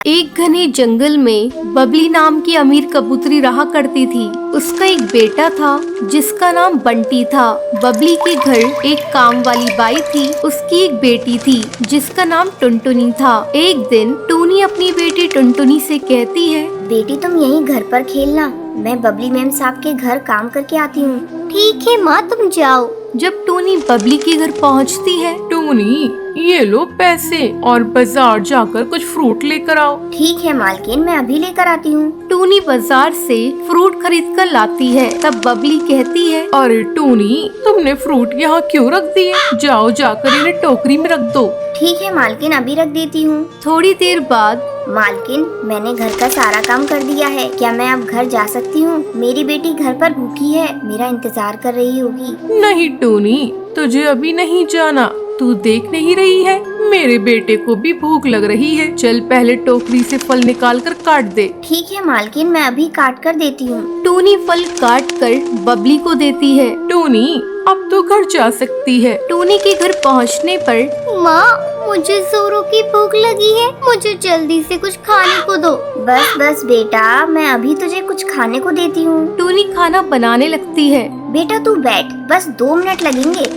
एक घने जंगल में बबली नाम की अमीर कबूतरी रहा करती थी। उसका एक बेटा था जिसका नाम बंटी था। बबली के घर एक काम वाली बाई थी। उसकी एक बेटी थी जिसका नाम टुनटुनी था। एक दिन टूनी अपनी बेटी टुनटुनी से कहती है, बेटी तुम यहीं घर पर खेलना, मैं बबली मैम साहब के घर काम करके आती हूँ। ठीक है माँ, तुम जाओ। जब टूनी बबली के घर पहुँचती है, टूनी ये लो पैसे और बाजार जाकर कुछ फ्रूट लेकर आओ। ठीक है मालकिन, मैं अभी लेकर आती हूँ। टूनी बाजार से फ्रूट खरीद कर लाती है। तब बबली कहती है, अरे टूनी, तुमने फ्रूट यहाँ क्यों रख दिए? जाओ जाकर इन्हें टोकरी में रख दो। ठीक है मालकिन, अभी रख देती हूँ। थोड़ी देर बाद, मालकिन मैंने घर का सारा काम कर दिया है, क्या मैं अब घर जा सकती हूँ? मेरी बेटी घर पर भूखी है, मेरा इंतजार कर रही होगी। नहीं टूनी, तुझे अभी नहीं जाना। तू देख नहीं रही है, मेरे बेटे को भी भूख लग रही है। चल पहले टोकरी से फल निकाल कर काट दे। ठीक है मालकिन, मैं अभी काट कर देती हूँ। टूनी फल काट कर बबली को देती है। टूनी अब तो घर जा सकती है। टूनी के घर पहुंचने पर, माँ मुझे जोरों की भूख लगी है, मुझे जल्दी से कुछ खाने को दो। बस बस बेटा, मैं अभी तुझे कुछ खाने को देती हूँ। टूनी खाना बनाने लगती है। बेटा तू बैठ, बस 2 मिनट लगेंगे।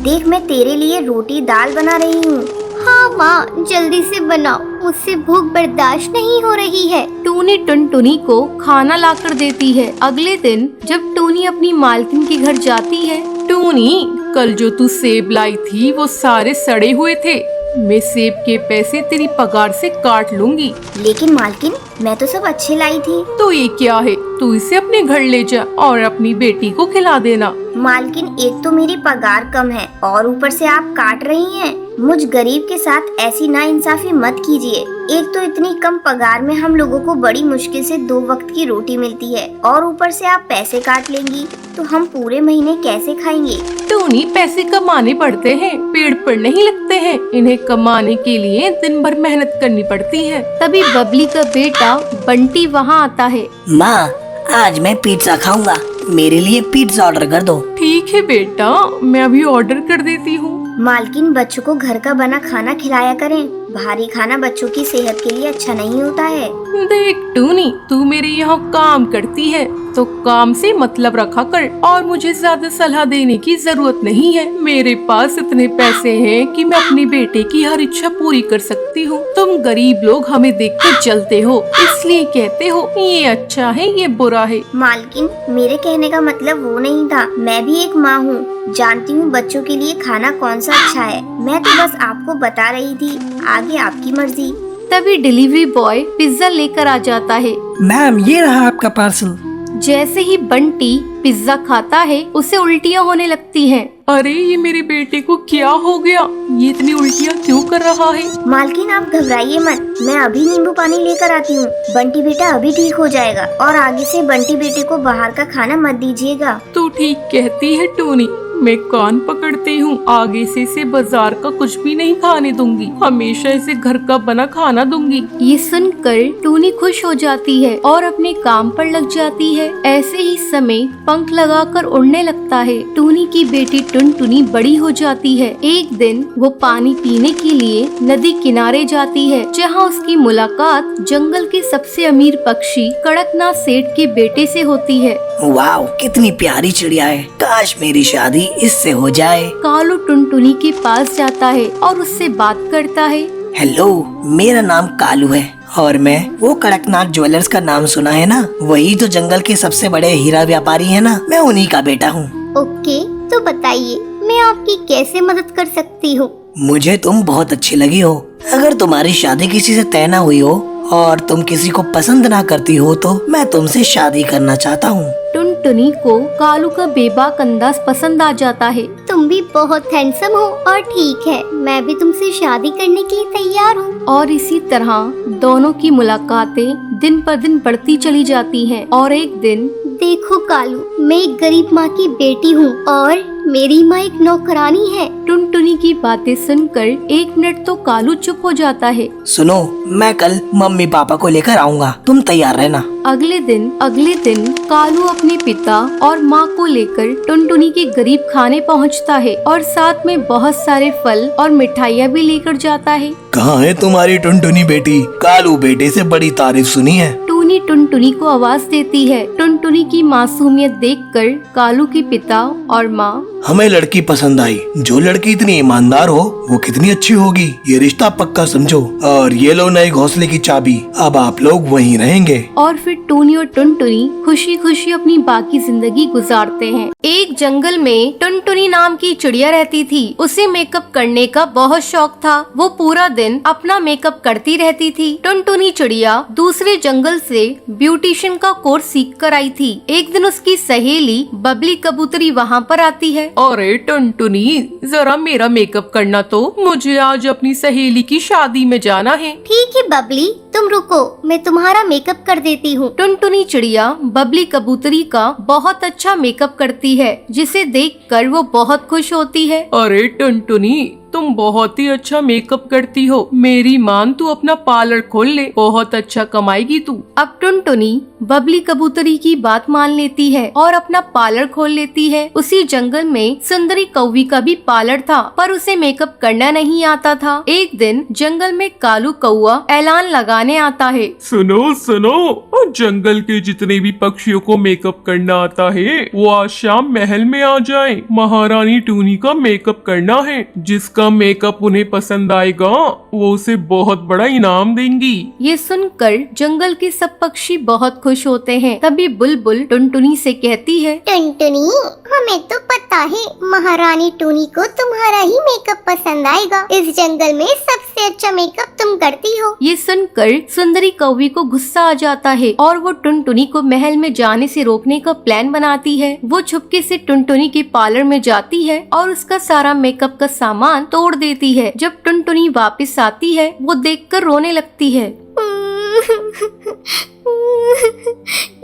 देख मैं तेरे लिए रोटी दाल बना रही हूँ। हाँ माँ, जल्दी से बनाओ, मुझसे भूख बर्दाश्त नहीं हो रही है। टूनी टुनटुनी को खाना लाकर देती है। अगले दिन जब टूनी अपनी मालकिन के घर जाती है, टूनी, कल जो तू सेब लाई थी वो सारे सड़े हुए थे। मैं सेब के पैसे तेरी पगार से काट लूंगी। लेकिन मालकिन, मैं तो सब अच्छे लाई थी। तो ये क्या है? तू इसे अपने घर ले जा और अपनी बेटी को खिला देना। मालकिन, एक तो मेरी पगार कम है और ऊपर से आप काट रही हैं। मुझ गरीब के साथ ऐसी नाइंसाफी मत कीजिए। एक तो इतनी कम पगार में हम लोगों को बड़ी मुश्किल से 2 वक्त की रोटी मिलती है और ऊपर से आप पैसे काट लेंगी, तो हम पूरे महीने कैसे खाएंगे? टूनी, पैसे कमाने पड़ते हैं, पेड़ पर नहीं लगते हैं। इन्हें कमाने के लिए दिन भर मेहनत करनी पड़ती है। तभी बबली का बेटा बंटी वहाँ आता है। माँ, आज मैं पिज्जा खाऊंगा, मेरे लिए पिज्जा ऑर्डर कर दो। ठीक है बेटा, मैं अभी ऑर्डर कर देती हूँ। मालकिन, बच्चों को घर का बना खाना खिलाया करें। भारी खाना बच्चों की सेहत के लिए अच्छा नहीं होता है। देख टूनी, तू मेरे यहाँ काम करती है तो काम से मतलब रखा कर और मुझे ज्यादा सलाह देने की जरूरत नहीं है। मेरे पास इतने पैसे हैं कि मैं अपनी बेटे की हर इच्छा पूरी कर सकती हूँ। तुम गरीब लोग हमें देख कर जलते हो, इसलिए कहते हो ये अच्छा है ये बुरा है। मालकिन, मेरे कहने का मतलब वो नहीं था। मैं भी एक माँ हूँ, जानती हूँ बच्चों के लिए खाना कौन सा अच्छा है। मैं तो बस आपको बता रही थी, आगे आपकी मर्जी। तभी डिलीवरी बॉय पिज्जा लेकर आ जाता है। मैम, ये रहा आपका पार्सल। जैसे ही बंटी पिज्जा खाता है, उसे उल्टियाँ होने लगती हैं। अरे ये मेरे बेटे को क्या हो गया? ये इतनी उल्टियाँ क्यों कर रहा है? मालकिन, आप घबराइए मत, मैं अभी नींबू पानी लेकर आती हूँ। बंटी बेटा अभी ठीक हो जाएगा और आगे से बंटी बेटे को बाहर का खाना मत दीजिएगा। तू ठीक कहती है टूनी, मैं कान पकड़ती हूँ। आगे से इसे बाजार का कुछ भी नहीं खाने दूंगी, हमेशा इसे घर का बना खाना दूंगी। ये सुनकर टूनी खुश हो जाती है और अपने काम पर लग जाती है। ऐसे ही समय पंख लगाकर उड़ने लगता है। टूनी की बेटी टुनटुनी बड़ी हो जाती है। एक दिन वो पानी पीने के लिए नदी किनारे जाती है, जहाँ उसकी मुलाकात जंगल के सबसे अमीर पक्षी कड़कनाथ सेठ के बेटे से होती है। वाओ, कितनी प्यारी चिड़िया है, काश मेरी शादी इससे हो जाए। कालू टुनटुनी के पास जाता है और उससे बात करता है। हेलो, मेरा नाम कालू है और मैं वो कड़कनाथ ज्वेलर्स का नाम सुना है ना, वही जो जंगल के सबसे बड़े हीरा व्यापारी है ना, मैं उन्हीं का बेटा हूँ। ओके, तो बताइए मैं आपकी कैसे मदद कर सकती हूँ? मुझे तुम बहुत अच्छी लगी हो। अगर तुम्हारी शादी किसी से तय न हुई हो और तुम किसी को पसंद ना करती हो तो मैं तुमसे शादी करना चाहता हूँ। टुनटुनी को कालू का बेबाक अंदाज पसंद आ जाता है। तुम भी बहुत हैंडसम हो और ठीक है, मैं भी तुमसे शादी करने के लिए तैयार हूँ। और इसी तरह दोनों की मुलाकातें दिन पर दिन बढ़ती चली जाती हैं। और एक दिन, देखो कालू, मैं एक गरीब माँ की बेटी हूँ और मेरी माँ एक नौकरानी है। टुनटुनी की बातें सुनकर 1 मिनट तो कालू चुप हो जाता है। सुनो, मैं कल मम्मी पापा को लेकर आऊँगा, तुम तैयार रहना। अगले दिन कालू अपने पिता और माँ को लेकर टुनटुनी के गरीब खाने पहुँचता है और साथ में बहुत सारे फल और मिठाइयाँ भी लेकर जाता है। कहाँ है तुम्हारी टुनटुनी बेटी? कालू बेटे से बड़ी तारीफ सुनी है। टूनी टुनटुनी को आवाज देती है। टुनटुनी की मासूमियत देखकर कालू के पिता और माँ हमें लड़की पसंद आई। जो लड़की इतनी ईमानदार हो वो कितनी अच्छी होगी। ये रिश्ता पक्का समझो। और ये लो नए घोंसले की चाबी, अब आप लोग वहीं रहेंगे। और फिर टूनी और टुनटुनी खुशी खुशी अपनी बाकी जिंदगी गुजारते हैं। एक जंगल में टुनटुनी नाम की चिड़िया रहती थी। उसे मेकअप करने का बहुत शौक था। वो पूरा दिन अपना मेकअप करती रहती थी। टुनटुनी चिड़िया दूसरे जंगल से ब्यूटिशियन का कोर्स सीख कर आई थी। एक दिन उसकी सहेली बबली कबूतरी वहाँ पर आती है। अरे टुनटुनी, जरा मेरा मेकअप करना तो, मुझे आज अपनी सहेली की शादी में जाना है। ठीक है बबली, तुम रुको, मैं तुम्हारा मेकअप कर देती हूँ। टुनटुनी चिड़िया बबली कबूतरी का बहुत अच्छा मेकअप करती है, जिसे देखकर वो बहुत खुश होती है। अरे टुनटुनी, तुम बहुत ही अच्छा मेकअप करती हो। मेरी मान, तू अपना पार्लर खोल ले, बहुत अच्छा कमाएगी तू। अब टुनटुनी बबली कबूतरी की बात मान लेती है और अपना पार्लर खोल लेती है। उसी जंगल में सुंदरी कौवी का भी पार्लर था, पर उसे मेकअप करना नहीं आता था। एक दिन जंगल में कालू कौआ ऐलान लगाने आता है। सुनो सुनो, और जंगल के जितने भी पक्षियों को मेकअप करना आता है वो आज शाम महल में आ जाएं। महारानी टूनी का मेकअप करना है। जिसका मेकअप उन्हें पसंद आएगा वो उसे बहुत बड़ा इनाम देंगी। ये सुनकर जंगल के सब पक्षी बहुत खुश होते हैं। तभी बुलबुल टुनटुनी से कहती है, टुनटुनी, हमें तो पता है महारानी टूनी को तुम्हारा ही मेकअप पसंद आएगा। इस जंगल में सबसे अच्छा मेकअप तुम करती हो। ये सुनकर सुंदरी कौवी को गुस्सा आ जाता है और वो टुनटुनी को महल में जाने से रोकने का प्लान बनाती है। वो छुपके से टुनटुनी के पार्लर में जाती है और उसका सारा मेकअप का सामान तोड़ देती है। जब टुनटुनी वापस आती है, वो देखकर रोने लगती है।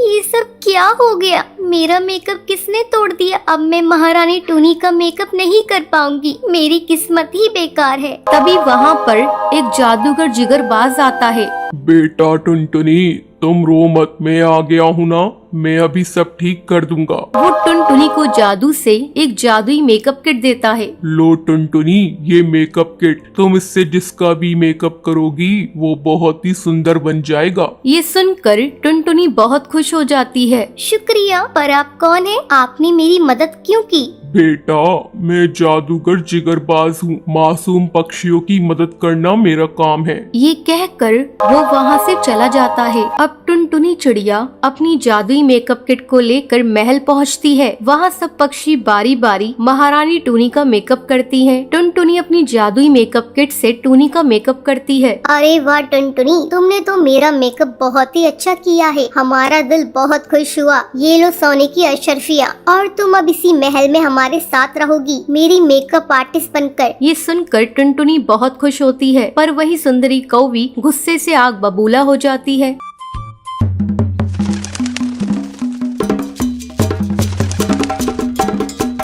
ये सब क्या हो गया? मेरा मेकअप किसने तोड़ दिया? अब मैं महारानी टूनी का मेकअप नहीं कर पाऊंगी। मेरी किस्मत ही बेकार है। तभी वहाँ पर एक जादूगर जिगरबाज आता है। बेटा टुनटुनी, तुम रो मत, मैं आ गया हूँ ना, मैं अभी सब ठीक कर दूंगा। वो टुनटुनी को जादू से एक जादुई मेकअप किट देता है। लो टुनटुनी, ये मेकअप किट, तुम इससे जिसका भी मेकअप करोगी वो बहुत ही सुंदर बन जाएगा। ये सुनकर टुनटुनी बहुत खुश हो जाती है। शुक्रिया, पर आप कौन है? आपने मेरी मदद क्यों की? बेटा, मैं जादूगर जिगरबाज हूँ। मासूम पक्षियों की मदद करना मेरा काम है। ये कहकर वो वहाँ से चला जाता है। अब टुनटुनी चिड़िया अपनी जादुई मेकअप किट को लेकर महल पहुँचती है। वहाँ सब पक्षी बारी बारी महारानी टूनी का मेकअप करती हैं। टुनटुनी अपनी जादुई मेकअप किट से टूनी का मेकअप करती है। अरे वाह टुनटुनी, तुमने तो मेरा मेकअप बहुत ही अच्छा किया है। हमारा दिल बहुत खुश हुआ। ये लो सोने की अशर्फिया, और तुम अब इसी महल में हमारे साथ रहोगी, मेरी मेकअप आर्टिस्ट बनकर। ये सुनकर टुनटुनी बहुत खुश होती है, पर वही सुंदरी कौवी गुस्से से आग बबूला हो जाती है।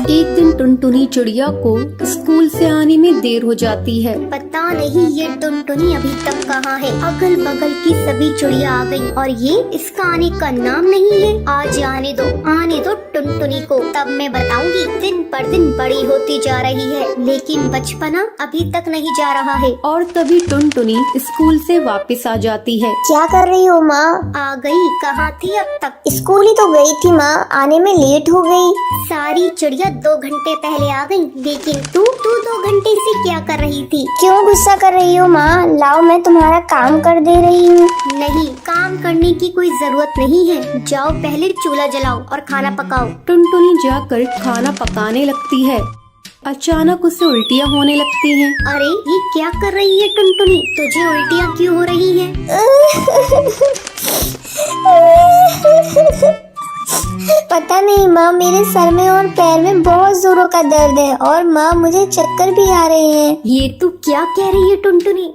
एक दिन टुनटुनी चिड़िया को स्कूल से आने में देर हो जाती है। पता नहीं ये टुनटुनी अभी तक कहाँ है। अगल बगल की सभी चिड़िया आ गई और ये इसका आने का नाम नहीं है। आज आने दो टुनटुनी को, तब मैं बताऊंगी। दिन पर दिन बड़ी होती जा रही है, लेकिन बचपना अभी तक नहीं जा रहा है। और तभी टुनटुनी स्कूल से वापस आ जाती है। क्या कर रही हो माँ? आ गई? कहाँ थी अब तक? स्कूल ही तो गई थी माँ, आने में लेट हो गई। सारी चिड़िया 2 घंटे पहले आ गई, लेकिन तू 2 घंटे से क्या कर रही थी? क्यों गुस्सा कर रही हो माँ? लाओ, मैं तुम्हारा काम कर दे रही हूँ। नहीं, काम करने की कोई जरूरत नहीं है। जाओ पहले चूल्हा जलाओ और खाना पकाओ। टुनटुनी जाकर खाना पकाने लगती है। अचानक उसे उल्टियाँ होने लगती हैं। अरे ये क्या कर रही है टुनटुनी? तुझे उल्टियाँ क्यों हो रही है? पता नहीं माँ, मेरे सर में और पैर में बहुत जोरों का दर्द है, और माँ मुझे चक्कर भी आ रहे हैं। ये तू क्या कह रही है टुनटुनी?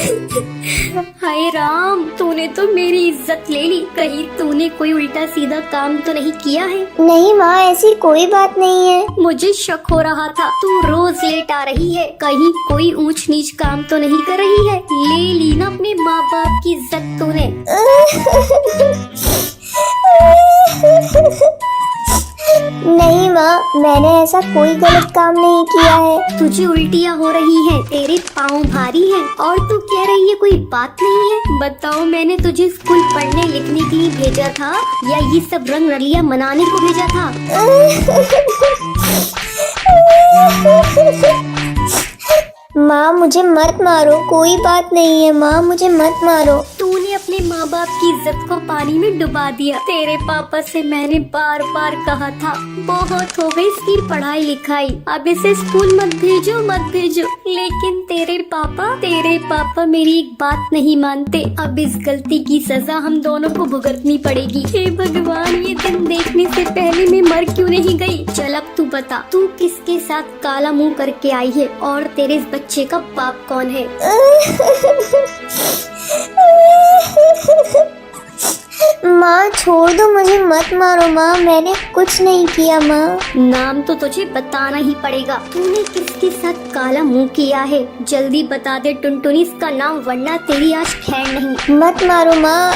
हाय राम, तूने तो मेरी इज्जत ले ली। कहीं तूने कोई उल्टा सीधा काम तो नहीं किया है? नहीं माँ, ऐसी कोई बात नहीं है। मुझे शक हो रहा था, तू रोज लेट आ रही है। कहीं कोई ऊंच नीच काम तो नहीं कर रही है? ले ली ना अपने माँ बाप की इज्जत तूने। नहीं माँ, मैंने ऐसा कोई गलत काम नहीं किया है। तुझे उल्टियाँ हो रही हैं, तेरे पाँव भारी हैं और तू कह रही है कोई बात नहीं है। बताओ, मैंने तुझे स्कूल पढ़ने लिखने के लिए भेजा था या ये सब रंग रलियाँ मनाने को भेजा था? माँ मुझे मत मारो, कोई बात नहीं है माँ, मुझे मत मारो। तूने अपने माँ बाप की इज्जत को पानी में डुबा दिया। तेरे पापा से मैंने बार बार कहा था, बहुत हो गई इसकी पढ़ाई लिखाई, अब इसे स्कूल मत भेजो। लेकिन तेरे पापा मेरी एक बात नहीं मानते। अब इस गलती की सजा हम दोनों को भुगतनी पड़ेगी। हे भगवान, ये दिन देखने से पहले मैं मर क्यों नहीं गई? चल अब तू बता, तू किसके साथ काला मुंह करके आई है और तेरे इस बच्चे का बाप कौन है? माँ छोड़ दो, मुझे मत मारो माँ, मैंने कुछ नहीं किया माँ। नाम तो तुझे बताना ही पड़ेगा। तूने किसके साथ काला मुंह किया है? जल्दी बता दे टुनटुनी इसका नाम, वरना तेरी आज खैर नहीं। मत मारो माँ,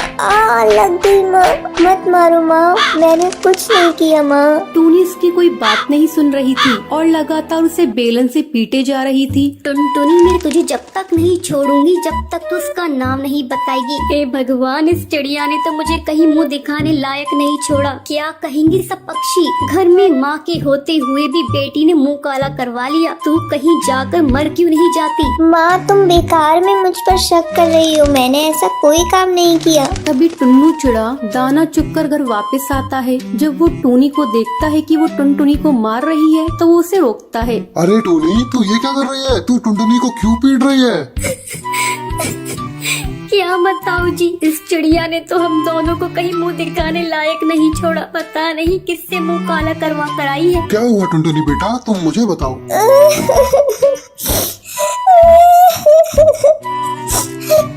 लग गई माँ, मत मारो माँ, मैंने कुछ नहीं किया माँ। टूनी इसकी कोई बात नहीं सुन रही थी और लगातार उसे बेलन से पीटे जा रही थी। टुनटुनी, मैं तुझे जब तक नहीं छोड़ूंगी जब तक तू उसका नाम नहीं बताएगी। हे भगवान, इस चिड़िया ने तो मुझे कहीं मुंह दिखाने लायक नहीं छोड़ा। क्या कहेंगे सब पक्षी? घर में माँ के होते हुए भी बेटी ने मुंह काला करवा लिया। तू कहीं जाकर मर क्यों नहीं जाती? माँ तुम बेकार में मुझ पर शक कर रही हो, मैंने ऐसा कोई काम नहीं किया। तभी टुन्नू चिड़ा दाना चुगकर घर वापस आता है। जब वो टूनी को देखता है कि वो टुनटुनी को मार रही है तो वो उसे रोकता है। अरे टूनी, तू ये क्या कर रही है? तू टुनटुनी को क्यों पीट रही है? क्या बताऊं जी, इस चिड़िया ने तो हम दोनों को कहीं मुंह दिखाने लायक नहीं छोड़ा। पता नहीं किससे मुंह काला करवा कर आई है। क्या हुआ टुनटुनी बेटा, तुम मुझे बताओ।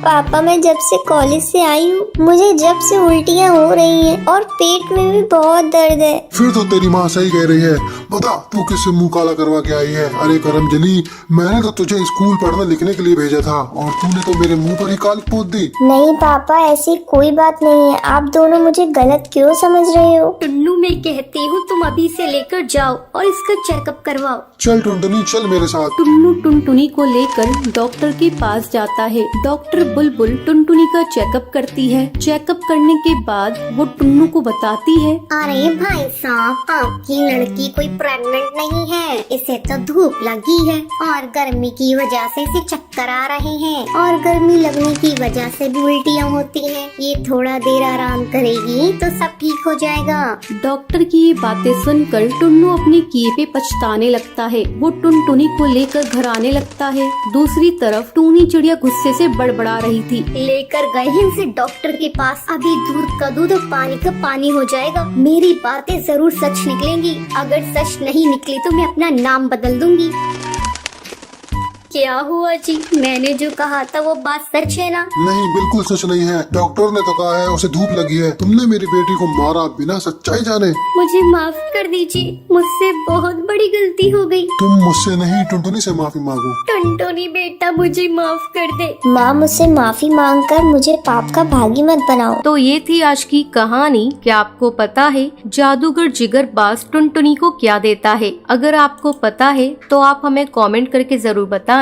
पापा, मैं जब से कॉलेज से आई हूँ, मुझे जब से उल्टियाँ हो रही हैं और पेट में भी बहुत दर्द है। फिर तो तेरी माँ सही कह रही है। बता, तू किससे मुंह काला करवा के आई है? अरे करमजनी, मैंने तो तुझे स्कूल पढ़ने लिखने के लिए भेजा था और तूने तो मेरे मुंह पर ही काल पोत दी। नहीं पापा, ऐसी कोई बात नहीं है, आप दोनों मुझे गलत क्यों समझ रहे हो? टुन्नू, मैं कहती हूँ तुम अभी से लेकर जाओ और इसका चेकअप करवाओ। चल टुनटुनी, चल मेरे साथ। टुन्नू टुनटुनी को लेकर डॉक्टर के पास जाता है। डॉक्टर बुलबुल टुनटुनी का चेकअप करती है। चेकअप करने के बाद वो टुन्नू को बताती है, अरे भाई साहब, आपकी लड़की कोई प्रेग्नेंट नहीं है, इसे तो धूप लगी है और गर्मी की वजह से इसे चक्कर आ रहे हैं और गर्मी लगने की वजह से भी उल्टियाँ होती हैं। ये थोड़ा देर आराम करेगी तो सब ठीक हो जाएगा। डॉक्टर की ये बातें सुनकर टुन्नू अपने किए पे पछताने लगता है। वो टुनटुनी को लेकर घर आने लगता है। दूसरी तरफ टूनी चिड़िया गुस्से से बड़बड़ा रही थी। लेकर गए हैं उसे डॉक्टर के पास, अभी दूध का दूध और पानी का पानी हो जाएगा। मेरी बातें जरूर सच निकलेंगी, अगर सच नहीं निकली तो मैं अपना नाम बदल दूंगी। क्या हुआ जी, मैंने जो कहा था वो बात सच है ना? नहीं, बिल्कुल सच नहीं है। डॉक्टर ने तो कहा है उसे धूप लगी है। तुमने मेरी बेटी को मारा बिना सच्चाई जाने। मुझे माफ कर दीजिए, मुझसे बहुत बड़ी गलती हो गई। तुम मुझसे नहीं, टुनटुनी से माफी मांगो। टुनटुनी बेटा, मुझे माफ कर दे। माँ, मुझसे माफी मांगकर मुझे पाप का भागी मत बनाओ। तो ये थी आज की कहानी। क्या आपको पता है जादूगर जिगरबाज टुनटुनी को क्या देता है? अगर आपको पता है तो आप हमें कमेंट करके जरूर बताएं।